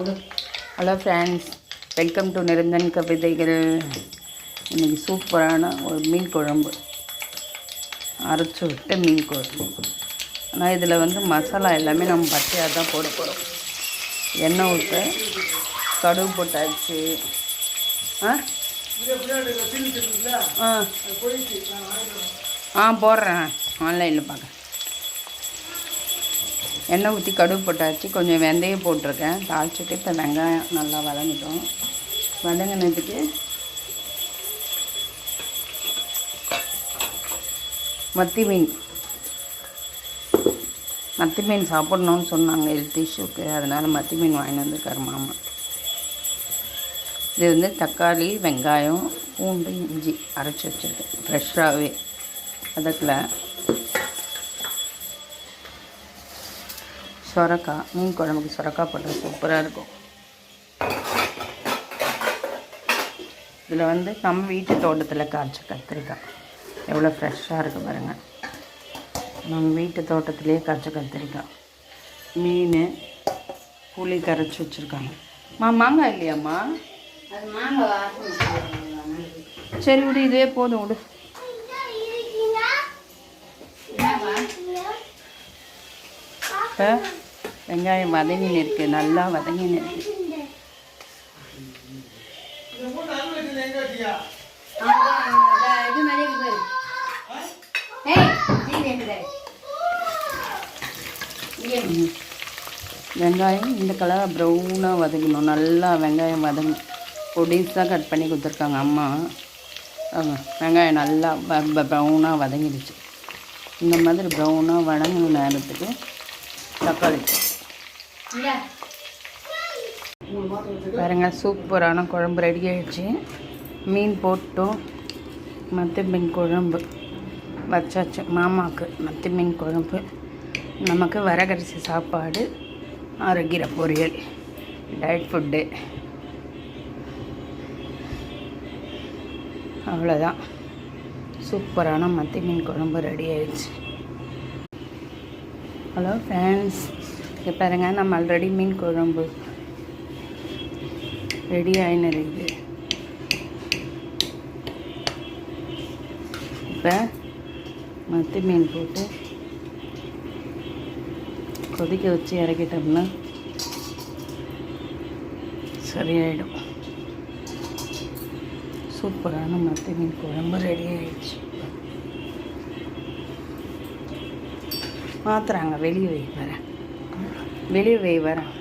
Hello friends, welcome to நிரந்தன் கவிதைகள். இன்றைக்கி சூப்பரான ஒரு மீன் குழம்பு, அரைச்சி விட்ட மீன் குழம்பு. ஆனால் இதில் மசாலா எல்லாமே நம்ம பச்சையாக தான் போட போகிறோம். எண்ணெய் ஊற்ற கடுகு போட்டாச்சு. போடுறேன், ஆன்லைனில் பார்க்குறேன். எண்ணெய் ஊற்றி கடுகு போட்டாச்சு, கொஞ்சம் வெந்தயம் போட்டிருக்கேன். தாளிச்சிட்டு இப்போ வெங்காயம் நல்லா வதங்கிட்டோம். வதங்கினதுக்கு மத்தி மீன் சாப்பிட்ணுன்னு சொன்னாங்க ஹெல்த் இஷ்யூக்கு, அதனால் மத்தி மீன் வாங்கிட்டு வந்துருக்காரு மாமா. இது தக்காளி, வெங்காயம், பூண்டு, இஞ்சி அரைச்சி வச்சுருக்கேன் ஃப்ரெஷ்ஷாகவே. அதுக்குள்ள சொரக்காய், மீன் குழம்புக்கு சொரக்காய் போட்டால் சூப்பராக இருக்கும். இதில் நம்ம வீட்டு தோட்டத்தில் காய்ச்ச கத்திரிக்காய் எவ்வளோ ஃப்ரெஷ்ஷாக இருக்குது பாருங்கள். நம்ம வீட்டு தோட்டத்திலே காய்ச்ச கத்திரிக்காய். மீன் புளி கரைச்சி வச்சுருக்காங்க. மாங்காய் இல்லையாம்மா? சரி விடு, இதே போதும் விடு. இப்போ வெங்காயம் வதங்கின்னு இருக்குது, நல்லா வதங்கின்னு இருக்குது. வெங்காயம் இந்த கலர் ப்ரௌனாக வதங்கணும். நல்லா வெங்காயம் வதங்கணும். பொடிசாக கட் பண்ணி கொடுத்துருக்காங்க அம்மா. வெங்காயம் நல்லா ப்ரௌனாக வதங்கிடுச்சு. இந்த மாதிரி ப்ரௌனாக வதங்கின நேரத்துக்கு தக்காளி பாருங்க, சூப்பரான குழம்பு ரெடி ஆகிடுச்சு. மீன் போட்டோம். மத்தி மீன் குழம்பு வச்சாச்சு மாமாவுக்கு. மத்தி மீன் குழம்பு, நமக்கு வரகரிசி சாப்பாடு, அரைக்கீரை பொரியல், டயட் ஃபுட்டு. அவ்வளோதான், சூப்பரான மத்தி மீன் குழம்பு ரெடி ஆயிடுச்சு. ஹலோ ஃப்ரெண்ட்ஸ், இங்கே பாருங்கள், நம்ம ஆல்ரெடி மீன் குழம்பு ரெடி ஆகின்னு இருக்குது. இப்போ மத்தி மீன் போட்டு கொதிக்க வச்சு இறக்கிட்டோம்னா சரியாயிடும். சூப்பரான மத்தி மீன் குழம்பு ரெடி ஆகிடுச்சு. மாத்துறாங்க, வெளியே வை வரேன்.